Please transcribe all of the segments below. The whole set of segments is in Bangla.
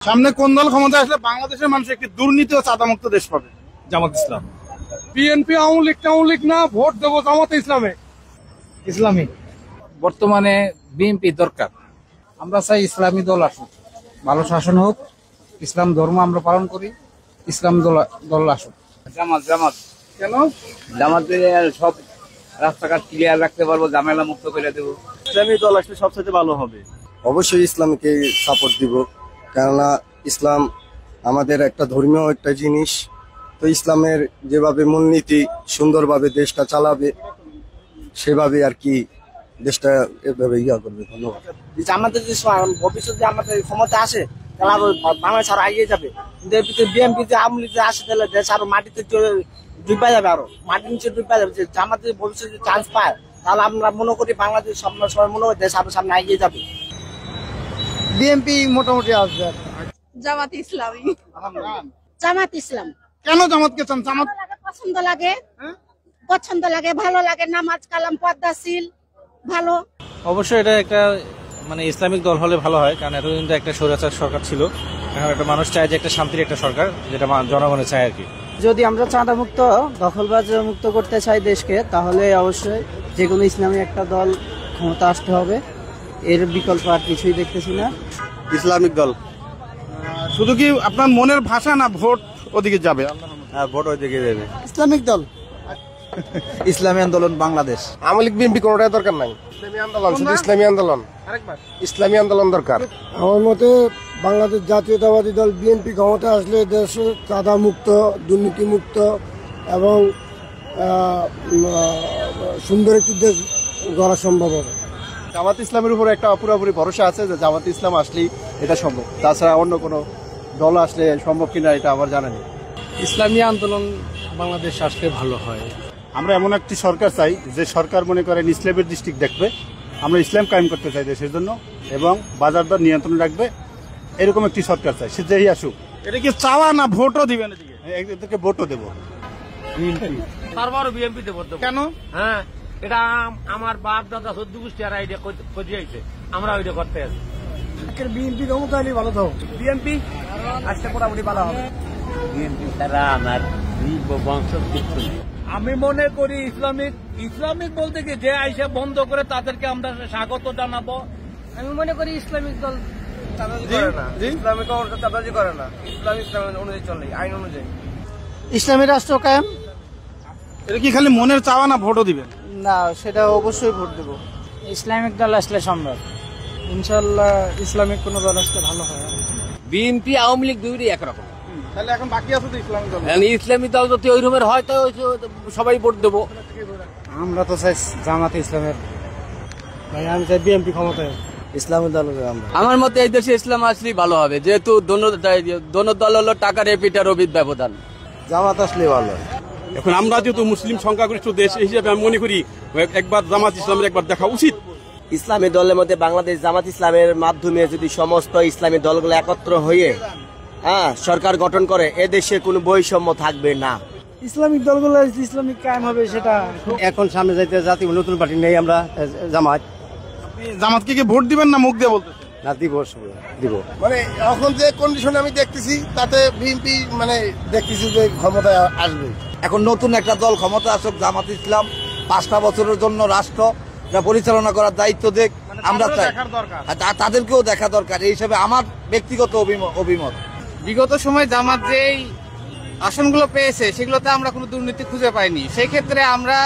সামনে কোন দল ক্ষমতা আসলে বাংলাদেশের মানুষ একটি দুর্নীতি ও চাঁদামুক্ত দেশ পাবে? জামাত ইসলাম। বিএনপি আওয়ামী লীগ না, ভোট দেবো জামাতে ইসলামে। ইসলামী। বর্তমানে বিএনপি দরকার। আমরা চাই ইসলামী দল আসুক, ভালো শাসন হোক, ইসলাম ধর্ম আমরা পালন করি, ইসলাম দল আসুক। জামাত জামাত কেন? জামাতে সব রাস্তাঘাট ক্লিয়ার রাখতে পারবো, ঝামেলা মুক্ত করে দেবো। ইসলামী দল আসলে সবচেয়ে ভালো হবে। অবশ্যই ইসলামকে সাপোর্ট দিব, কেননা ইসলাম আমাদের একটা ধর্মীয় একটা জিনিস। তো ইসলামের যেভাবে মূলনীতি সুন্দরভাবে দেশটা চালাবে, সেভাবে আর কি দেশটা এভাবে করবে। ধন্যবাদ। আমাদের যে ভবিষ্যতে আমাদের ক্ষমতা আসে তাহলে আরো বাংলাদেশ আরো এগিয়ে যাবে। কিন্তু বিএনপি যে আওয়ামী লীগ আসে তাহলে দেশ আরো মাটিতে ডুবা যাবে, আরো মাটির নিচে ডুবা যাবে। আমাদের ভবিষ্যতে চান্স পায় তাহলে আমরা মনে করি বাংলাদেশ সবাই মনে করি দেশ আরো সামনে এগিয়ে যাবে। বিএনপি মোটামুটি আসবে। জামাত ইসলামী। জামাত ইসলাম। কেন জামাতকে চান? জামাত পছন্দ লাগে, পছন্দ লাগে, ভালো লাগে, নামাজ কালাম পদ্মাশীল ভালো। অবশ্যই এটা একটা ইসলামিক দল হলে ভালো হয়, কারণ এতদিন তো একটা স্বৈরাচার সরকার ছিল। এখন একটা মানুষ চায় যে একটা শান্তির একটা সরকার, যেটা জনগণের চায় আর কি। যদি আমরা চাঁদা মুক্ত, দখলবাজ মুক্ত করতে চাই দেশকে, তাহলে অবশ্যই যে কোনো ইসলামী একটা দল ক্ষমতা আসতে হবে। এর বিকল্প আর কিছুই দেখতেছি না। ইসলামিক দল। শুধু কি আপনার মনের ভাষা, না ভোট ওদিকে যাবে? ভোট ওইদিকে যাবে। ইসলামিক দল। ইসলামী আন্দোলন বাংলাদেশ। আওয়ামী লীগ বিএনপি কোনোটাই দরকার নাই। ইসলামী আন্দোলন, শুধু ইসলামী আন্দোলন। ইসলামী আন্দোলন দরকার। আমার মতে বাংলাদেশ জাতীয়তাবাদী দল বিএনপি ক্ষমতা আসলে দেশে চাঁদা মুক্ত, দুর্নীতি মুক্ত এবং সুন্দর একটি দেশ গড়া সম্ভব হবে। জামাত ইসলামের উপর একটা পুরোপুরি ভরসা আছে যে জামাত ইসলাম আসলেই এটা সম্ভব। তাছাড়া অন্য কোনো দল আসলে সম্ভব কিনা এটা আমার জানা নেই। ইসলামী আন্দোলন বাংলাদেশ আসলে ভালো হয়। আমরা এমন একটি সরকার চাই যে সরকার মনে করেন ইসলামের দৃষ্টিতে দেখবে। আমরা ইসলাম কায়েম করতে চাই দেশের জন্য, এবং বাজার দর নিয়ন্ত্রণ রাখবে, এরকম একটি সরকার চাই। সে যেই আসুক। এটা কি চাওয়া, না ভোটও দিবেন? এদেরকে ভোটও দেবো। তারপরও বিএনপিতে ভোট দেবো। কেন? হ্যাঁ, এটা আমার বাপ দাদা 14 গোষ্ঠী আর আইডিয়া করে আইছে, আমরা ওইটা করতে আছি। বিএনপি ক্ষমতা হলে ভালো তো। বিএনপি আসতে মোটামুটি ভালো হবে। বিএনপি তারা আমার বংশ কিছু নেই। আমি মনে করি ইসলামিক বলতে কি, যে আইসা বন্ধ করে তাদেরকে আমরা স্বাগত জানাবো। আমি মনে করি ইসলামিক দল চাঁদাবাজি করে না, ইসলাম অনুযায়ী চলে, আইন অনুযায়ী। ইসলামী রাষ্ট্র কায়েম। এটা কি খালি মনের চাওয়া, না ভোটও দিবেন? না, সেটা অবশ্যই ভোট দেব। ইসলামিক দল আসলে সম্ভব। ইনশাল্লাহ ইসলামিক কোন দল আসলে ভালো হয়। বিএনপি আওয়ামী লীগ দুইটাই একরকম। তাহলে এখন বাকি আছে তো ইসলামিক দল। ইসলামী দল যদি ওই রকমের হয় তো সবাই ভোট দেবো। আমরা তো চাই জামাত ইসলামের। আমি চাই বিএনপি ক্ষমতায়। ইসলামী দল। আমার মতে এই দেশে ইসলাম আসলেই ভালো হবে, যেহেতু দোনো দল হলো টাকার এপিটার অবিদ ব্যবধান। জামাত আসলে ভালো। এখন আমরা যেহেতু মুসলিম সংখ্যাগরিষ্ঠ দেশ, এই হিসেবে আমি মনে করি একবার জামাত ইসলামের একবার দেখা উচিত। ইসলামী দলের মধ্যে বাংলাদেশ জামাত ইসলামের মাধ্যমে যদি সমস্ত ইসলামী দলগুলো একত্র হয়ে সরকার গঠন করে, এদেশে কোনো বৈষম্য থাকবে না। ইসলামিক দলগুলো ইসলামিক কায়েম হবে, সেটা এখন সামনে যাইতে জাতি নতুন পার্টি নেই আমরা জামাত। জামাতকে কি ভোট দিবেন, না মুখ দিয়ে বলতে? না, দিব। এখন যে কন্ডিশনে আমি দেখতেছি তাতে বিএনপি দেখতেছি যে ক্ষমতায় আসবে। এখন নতুন একটা দল ক্ষমতা আসুক, জামাত ইসলাম 5টা বছরের জন্য রাষ্ট্র পরিচালনা করার দায়িত্ব দেখ, আমরা চাই। তাদেরকেও দেখা দরকার, এই হিসাবে আমার ব্যক্তিগত অভিমত। বিগত সময় জামাত যেই আসনগুলো পেয়েছে সেগুলোতে আমরা কোনো দুর্নীতি খুঁজে পাইনি। সেই ক্ষেত্রে আমরা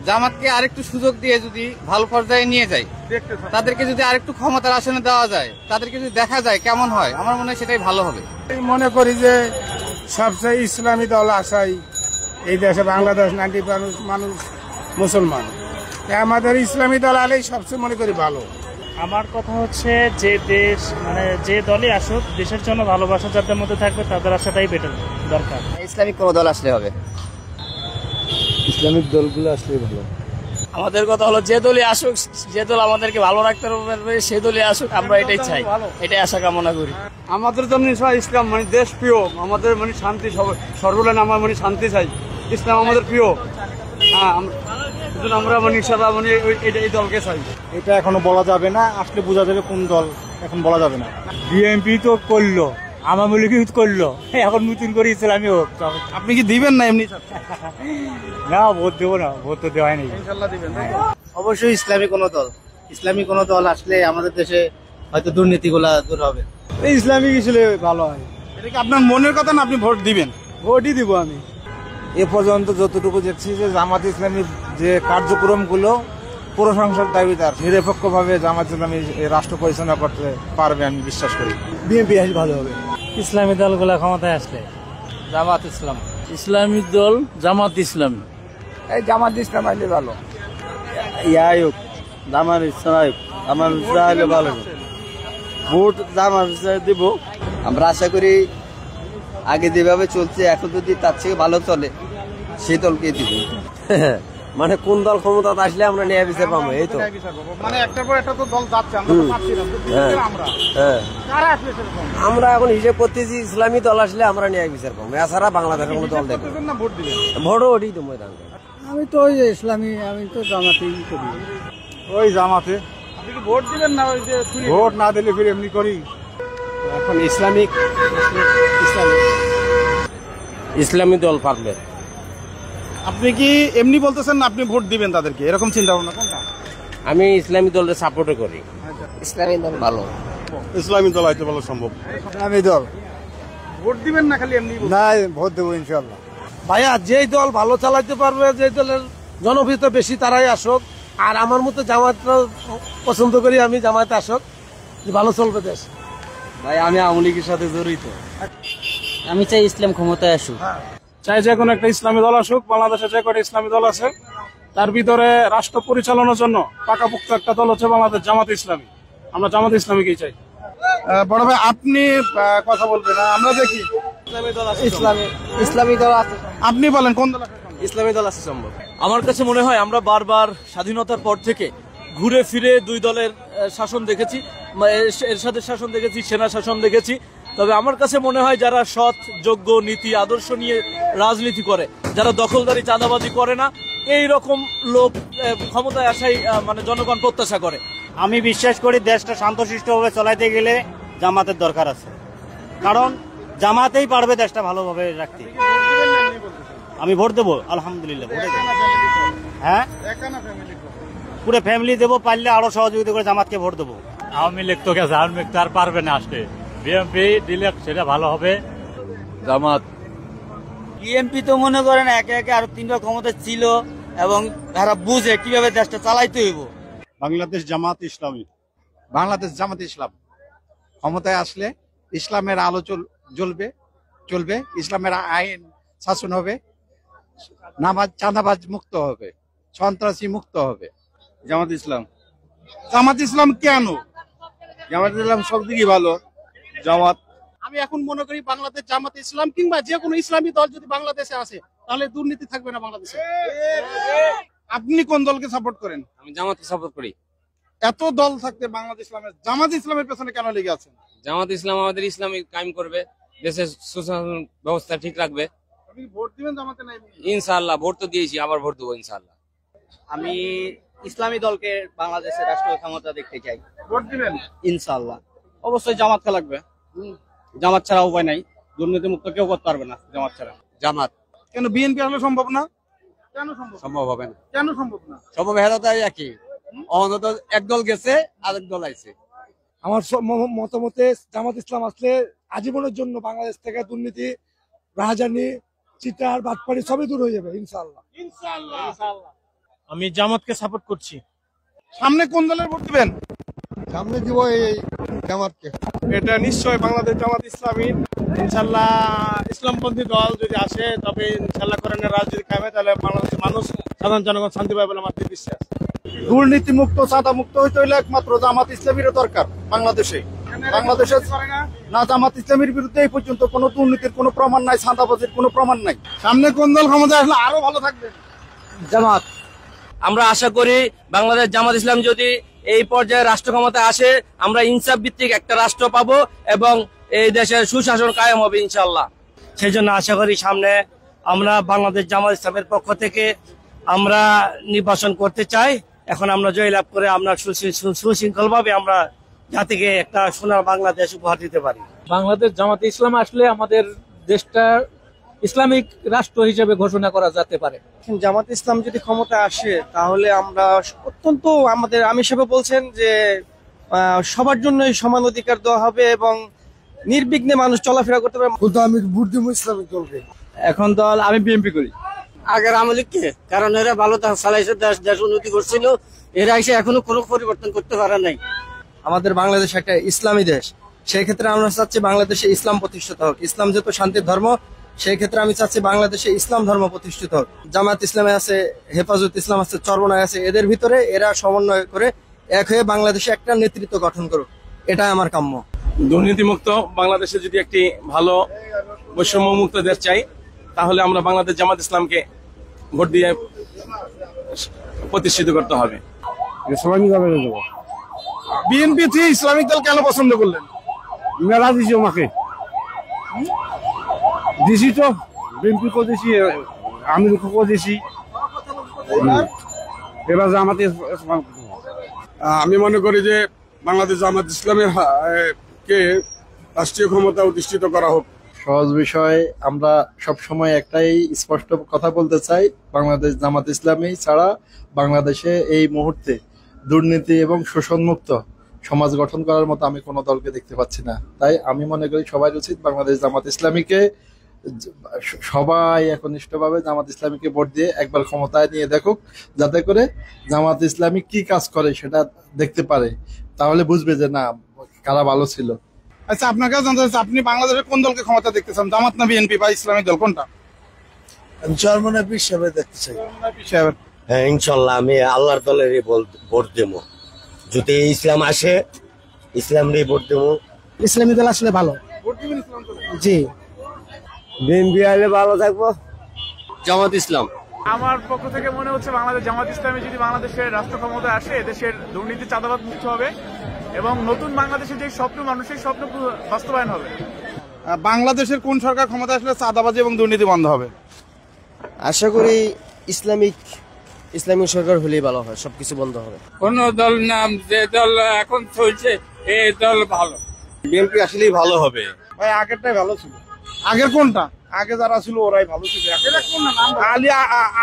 জামাতকে আরেকটু সুযোগ দিয়ে যদি ভালো পর্যায়ে নিয়ে যাই, তাদেরকে যদি আরেকটু ক্ষমতার আসনে দেওয়া যায়, তাদেরকে যদি দেখা যায় কেমন হয়, আমার মনে হয় সেটাই ভালো হবে। মনে করি যে সবচেয়ে ইসলামী দল আসাই এই দেশে। বাংলাদেশ 90% মানুষ মুসলমান, আমাদের ইসলামী দল আলেই সবচেয়ে মনে করি ভালো। আমার কথা হচ্ছে যে দেশ যে দলই আসুক, দেশের জন্য ভালোবাসা যাদের মধ্যে থাকবে তাদের আসাটাই বেটার দরকার। ইসলামিক কোন দল আসলে হবে? ইসলামিক দলগুলো আসলে ভালো। আমাদের কথা হলো যে দলই আসুক, যে দল আমাদেরকে ভালো রাখতে পারবে সেই দলই আসুক, আমরা এটাই চাই, এটাই আশা কামনা করি। আমাদের জন্য ইসলাম দেশ প্রিয়, আমাদের শান্তি, সর্বলেন আমার শান্তি চাই। ইসলাম আমাদের প্রিয়। হ্যাঁ, আমরা এই দলকে চাই। এটা এখনো বলা যাবে না, আসলে বোঝা যাবে কোন দল, এখন বলা যাবে না। বিএনপি তো করলো, আমার মূল্য কি করলো, এখন নতুন করে ইসলামী হোক। আপনি কি দিবেন না এমনি? না, ভোট দেবো না, ভোট তো দেওয়া নেই। ইনশাল্লাহ দিবেন। অবশ্যই ইসলামী কোনো দল আসলে আমাদের দেশে হয়তো দুর্নীতিগুলা দূর হবে। ইসলামিক আসলে ভালো হয়। এটা কি আপনার মনের কথা না আপনি ভোট দিবেন? ভোটই দিব আমি। এ পর্যন্ত যতটুকু দেখছি যে জামাত ইসলামীর যে কার্যক্রমগুলো প্রশংসার দাবিদার, নিরপেক্ষভাবে জামাত ইসলামী রাষ্ট্র পরিচালনা করতে পারবে আমি বিশ্বাস করি। বিএনপি আসলে ভালো হবে। ইসলামী দলগুলা ক্ষমতায় আসলে জামাত ইসলাম। ইসলামিক দল জামাত ইসলাম। এই জামাত ইসলাম আসলে ভালো। ইয়ায়ুক জামাত ইসলাম, আমার হলে ভালো। ভোট জামাত দিব। আমরা আশা করি আগে যেভাবে চলছে এখন যদি তার থেকে ভালো চলে সেই দলকে দিব। মানে কোন দল ক্ষমতা আসলে আমরা ন্যায় বিচার পাবো, এই তো। মানে একটার পর একটা তো দল যাচ্ছে, আমরা তো পাচ্ছি না। আমরা কারা আসলে সেরকম? আমরা এখন হিসেব করতেছি ইসলামী দল আসলে আমরা ন্যায় বিচার পাবো, এছাড়া বাংলাদেশের কোনো দল দেখবো না। ভোট দিবেন? ভোটও ওটি তো ময়দান। আমি তো ওই ইসলামী, আমি তো জামাতেই করি। ওই জামাতে। আপনি কি ভোট দিবেন না? ওই যে ভোট না দিলে ফির এমনি করি। এখন ইসলামী দল পারবে। আপনি কি এমনি বলতেছেন না আপনি ভোট দিবেন তাদেরকে, এরকম চিন্তা ভাবনা কোনটা? আমি ইসলামী দলের সাপোর্ট করি। ইসলামী দল ভালো। ইসলামী দল হয়তো ভালো সম্ভব। ইসলামী দল। ভোট দিবেন না খালি এমনি? না, ভোট দেবো ইনশাল্লাহ। ভাইয়া যেই দল ভালো চালাতে পারবে, যে দলের জনপ্রিয়তা বেশি তারাই আসুক। আর আমার মতো জামাত পছন্দ করি, আমি জামাতে আসুক, ভালো চলবে দেশ। ভাই আমি আওয়ামী লীগের সাথে জড়িত। আমি চাই ইসলাম ক্ষমতায় আসুক। চাই যে কোনো একটা ইসলামী দল আসুক। বাংলাদেশে যে কটা ইসলামী দল আছে তার ভিতরে রাষ্ট্র পরিচালনার জন্য পাকাপোক্ত একটা দল হচ্ছে বাংলাদেশ জামাত ইসলামী। আমরা জামাত ইসলামীকেই চাই। বড় ভাই আপনি কথা বলবেন না, আমরা দেখি। ইসলামী দল আছে। আপনি বলেন কোন দল আছে? ইসলামী দল আছে সম্ভব। আমার কাছে মনে হয় আমরা বারবার স্বাধীনতার পর থেকে ঘুরে ফিরে দুই দলের শাসন দেখেছি, এরশাদের শাসন দেখেছি, সেনা শাসন দেখেছি। তবে আমার কাছে মনে হয় যারা সৎ, যোগ্য, নীতি আদর্শ নিয়ে রাজনীতি করে, যারা দখলদারি চাঁদাবাজি করে না, এই রকম লোক ক্ষমতায় আসাই মানে জনগণ প্রত্যাশা করে। আমি বিশ্বাস করি দেশটা শান্তশিষ্টভাবে চালাইতে গেলে জামাতের দরকার আছে, কারণ জামাতেই পারবে দেশটা ভালোভাবে রাখতে। আমি ভোট দেবো, আলহামদুলিল্লাহ ভোটে দেবো। হ্যাঁ, পুরো ফ্যামিলি দেবো, পারলে আরো সহযোগিতা করে জামাতকে ভোট দেবো। আওয়ামী লীগ তো গেছে, আওয়ামী লীগ তো আর পারবে না আসতে। বিএনপি দিলে সেটা ভালো হবে। জামাত। বিএনপি তো মনে করেন একে একে আরো 3টা ক্ষমতা ছিল এবং তারা বুঝে কিভাবে দেশটা চালাইতে হইব। বাংলাদেশ জামাত ইসলামী। বাংলাদেশ জামাত ইসলাম ক্ষমতায় আসলে ইসলামের আলো চলবে, ইসলামের আইন শাসন হবে, চাঁদাবাজ মুক্ত হবে, সন্ত্রাসী মুক্ত হবে। জামাত ইসলাম। জামাত ইসলাম কেন? জামাত ইসলাম সব দিকই ভালো। জামাত। আমি এখন মনে করি বাংলাদেশ জামাত ইসলাম কিংবা যে কোনো ইসলামী দল যদি বাংলাদেশে আসে তাহলে দুর্নীতি থাকবে না বাংলাদেশে। আপনি কোন দলকে সাপোর্ট করেন? আমি জামাতকে সাপোর্ট করি। এত দল থাকতে বাংলাদেশ জামাত ইসলামের পেছনে কেন লেগে আছেন? জামাত ইসলাম আমাদের ইসলামী কায়েম করবে, দেশের সুশাসন ব্যবস্থা ঠিক রাখবে। আপনি ভোট দিবেন জামাতে? না ইনশাআল্লাহ ভোট তো দিয়েছি, আবার ভোট দেবো ইনশাআল্লাহ। আমি ইসলামী দলকে বাংলাদেশের রাষ্ট্রীয় ক্ষমতা দেখতে চাই। ভোট দিবেন? ইনশাআল্লাহ। অবশ্যই জামাতকে লাগবে, জামাত ছাড়া উপায় নাই, দুর্নীতি মুক্ত কেউ করতে পারবে না জামাত ছাড়া। জামাত। কেন বিএনপি আসলে সম্ভব না? কেন সম্ভব হবে না। কেন সম্ভব না? সম্ভব হেরাতে একই অন্তত এক দল গেছে, আরেক দল আইছে। আমার মতামতে জামাত ইসলাম আসলে আজীবনের জন্য বাংলাদেশ থেকে দুর্নীতি, রাহাজানি, চিটার, বাটপাড়ি সবই দূর হয়ে যাবে ইনশাআল্লাহ। আমি জামাতকে সাপোর্ট করছি। সামনে কোন দলের ভোট দিবেন? সামনে দিব এই জামাতকে। এটা নিশ্চয় বাংলাদেশ জামাত ইসলামী। ইনশাল্লাহ ইসলামপন্থী দল যদি আসে তবে ইনশাল্লাহ কোরআনের রাজনীতি কায়েমে, তাহলে বাংলাদেশের মানুষ, সাধারণ জনগণ শান্তি পাবে বলে আমার বিশ্বাস। দুর্নীতি মুক্ত, চাঁদা মুক্ত হইতে হইলে একমাত্র জামাত ইসলামীর দরকার বাংলাদেশে। না, জামাত ইসলামীর বিরুদ্ধে এই পর্যন্ত কোনো দুর্নীতির কোনো প্রমাণ নাই, চাঁদাবাজির কোনো প্রমাণ নাই। সামনে কোন দল ক্ষমতায় আসলে আরো ভালো থাকবে? জামাত। আমরা আশা করি বাংলাদেশ জামাত ইসলাম যদি এই পর্যায়ে রাষ্ট্র ক্ষমতায় আসে, আমরা ইনসাফ ভিত্তিক একটা রাষ্ট্র পাবো এবং এই দেশের সুশাসন কায়েম হবে ইনশাআল্লাহ। সেই জন্য আশা করি সামনে আমরা বাংলাদেশ জামাত ইসলামের পক্ষ থেকে আমরা নির্বাচন করতে চাই। এখন আমরা জয়লাভ করে আমরা সুশৃঙ্খলভাবে আমরা জাতিকে একটা সোনার বাংলাদেশ উপহার দিতে পারি। বাংলাদেশ জামাতে ইসলাম আসলে আমাদের দেশটা ইসলামিক রাষ্ট্র হিসেবে ঘোষণা করা যেতে পারে। জামাত ইসলাম যদি ক্ষমতা আসে তাহলে আমরা অত্যন্ত আমাদের আমি হিসেবে বলছেন যে সবার জন্যই সমান অধিকার দেওয়া হবে এবং নির্বিঘ্নে মানুষ চলাফেরা করতে পারে। আমি ভোট দেবো ইসলামিক দলকে। এখন দল আমি বিএনপি করি। আগের আওয়ামী লীগকে, কারণ এরা ভালো চালাইছে, দেশ উন্নতি করছিল, এরা এসে এখনো কোনো পরিবর্তন করতে পারে নাই। আমাদের বাংলাদেশ একটা ইসলামী দেশ, সেই ক্ষেত্রে আমরা চাচ্ছি বাংলাদেশে ইসলাম প্রতিষ্ঠিত হোক। ইসলাম যেহেতু শান্তির ধর্ম, সেই ক্ষেত্রে আমি চাচ্ছি বাংলাদেশে ইসলাম ধর্ম প্রতিষ্ঠিত হোক। জামাত ইসলামে আছে, হেফাজত ইসলাম আছে, চরমনায় আছে, এদের ভিতরে এরা সমন্বয় করে এক হয়ে বাংলাদেশে একটা নেতৃত্ব গঠন করুক, এটাই আমার কাম্য। দুর্নীতিমুক্ত বাংলাদেশে যদি একটি ভালো বৈষম্যমুক্ত দেশ চাই, তাহলে আমরা বাংলাদেশ জামাত ইসলামকে ভোট দিয়ে প্রতিষ্ঠিত করতে হবে। বিএনপি থেকে ইসলামিক দল কেন পছন্দ করলেন? মেলা দিছি আমাকে, দিছি তো বিএনপি করেছি, আমি করেছি, এবার জামাতে আমি মনে করি যে বাংলাদেশ জামাত ইসলামের কে রাষ্ট্রীয় ক্ষমতা অধিষ্ঠিত করা হোক। সহজ বিষয়, আমরা সব সময় একটাই স্পষ্ট কথা বলতে চাই, বাংলাদেশ জামাত ইসলামী ছাড়া বাংলাদেশে এই মুহূর্তে দুর্নীতি এবং শোষণমুক্ত সমাজ গঠন করার মতো আমি কোনো দলকে দেখতে পাচ্ছি না। তাই আমি মনে করি সবাই উচিত বাংলাদেশ জামাত ইসলামীকে, সবাই একনিষ্ঠভাবে জামাত ইসলামীকে ভোট দিয়ে একবার ক্ষমতায় নিয়ে দেখুক, যাতে করে জামাত ইসলামী কি কাজ করে সেটা দেখতে পারে, তাহলে বুঝবে যে না কারা ভালো ছিল। আচ্ছা, আপনার কাছে জানতে চাচ্ছি, আপনি বাংলাদেশের কোন দলকে ক্ষমতা দেখতে চান, জামাত না বিএনপি বা ইসলামিক দল, কোনটা? চরমনায় পীর সাহেব দেখতে চাই। হ্যাঁ, ইনশাল্লাহ আমি আল্লাহর দলেরই ভোট দেবো। যদি ইসলাম আসে, ইসলামেরই ভোট দেবো। ইসলামী দল আসলে ভালো। জি, বিএনপি আসলে ভালো থাকবো। জামাত ইসলাম। আমার পক্ষ থেকে মনে হচ্ছে বাংলাদেশ জামাত ইসলামী যদি বাংলাদেশের রাষ্ট্র ক্ষমতায় আসে, দেশের দুর্নীতি চাঁদাবাদ মুক্ত হবে এবং নতুন বাংলাদেশের যে স্বপ্ন, মানুষের স্বপ্ন বাস্তবায়ন হবে। বাংলাদেশের কোন সরকার ক্ষমতা আসলে চাঁদাবাজি এবং দুর্নীতি বন্ধ হবে? আশা করি ইসলামিক সরকার হলেই ভালো হয়, সবকিছু বন্ধ হবে। কোন দল নাম, যে দল এখন চলছে এই দল ভালো। বিএনপি আসলেই ভালো হবে। ভাই আগেরটাই ভালো ছিল। আগের কোনটা? আগে যারা ছিল ওরাই ভালো ছিল।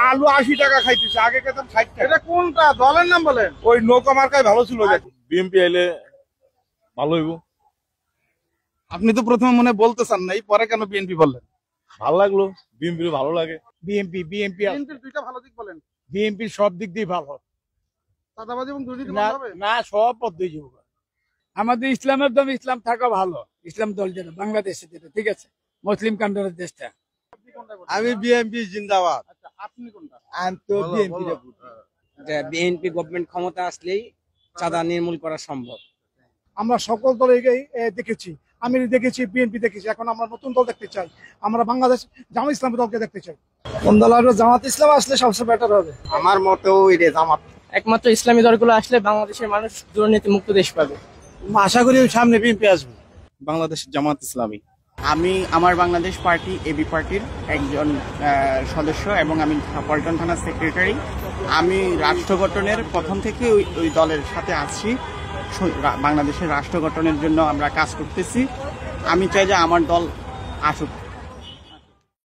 আলু 80 টাকা খাইতেছে, আগে খেতাম 60 টাকা। এটা কোনটা দলের নাম বলেন? ওই নৌকা মার্কায় ভালো ছিল। বিএনপি এলে ভালো হইব। আপনি তো প্রথমে মনে বলতে চান নাই, পরে কেন বিএনপি বললেন? ভালো লাগলো, বিএনপি ভালো লাগে। বিএনপির দুইটা ভালো দিক বলেন। বিএনপি সব দিক দিয়ে ভালো, চাঁদাবাজি এবং দুর্নীতি বন্ধ হবে? না সব পদ্ধতি যাবো। আমাদের ইসলামের দল, ইসলাম থাকা ভালো। ইসলাম দল যেটা বাংলাদেশে, যেটা ঠিক আছে, মুসলিম কান্ট্রির দেশটা। আমি বিএনপি জিন্দাবাদ। আপনি কোনটা? আমি তো বিএনপি গভর্নমেন্ট ক্ষমতা আসলেই চাঁদা নির্মূল করা সম্ভব। আমরা সকল দলকেই দেখেছি, আমি দেখেছি, বিএনপি দেখেছি, এখন আমরা নতুন দল দেখতে চাই। আমরা বাংলাদেশ জামাত ইসলামী দলকে দেখতে চাই। কোন দল আসবে? জামাত ইসলাম আসলে সবচেয়ে বেটার হবে আমার মতেও জামাত। একমাত্র ইসলামী দলগুলো আসলে বাংলাদেশের মানুষ দুর্নীতি মুক্ত দেশ পাবে। আশা করি সামনে বিএনপি আসবে। বাংলাদেশ জামাত ইসলামী। আমি আমার বাংলাদেশ পার্টি এবি পার্টির একজন সদস্য এবং আমি পল্টন থানার সেক্রেটারি। আমি রাষ্ট্র গঠনের প্রথম থেকে ওই দলের সাথে আছি। বাংলাদেশের রাষ্ট্র গঠনের জন্য আমরা কাজ করতেছি। আমি চাই যে আমার দল আসুক।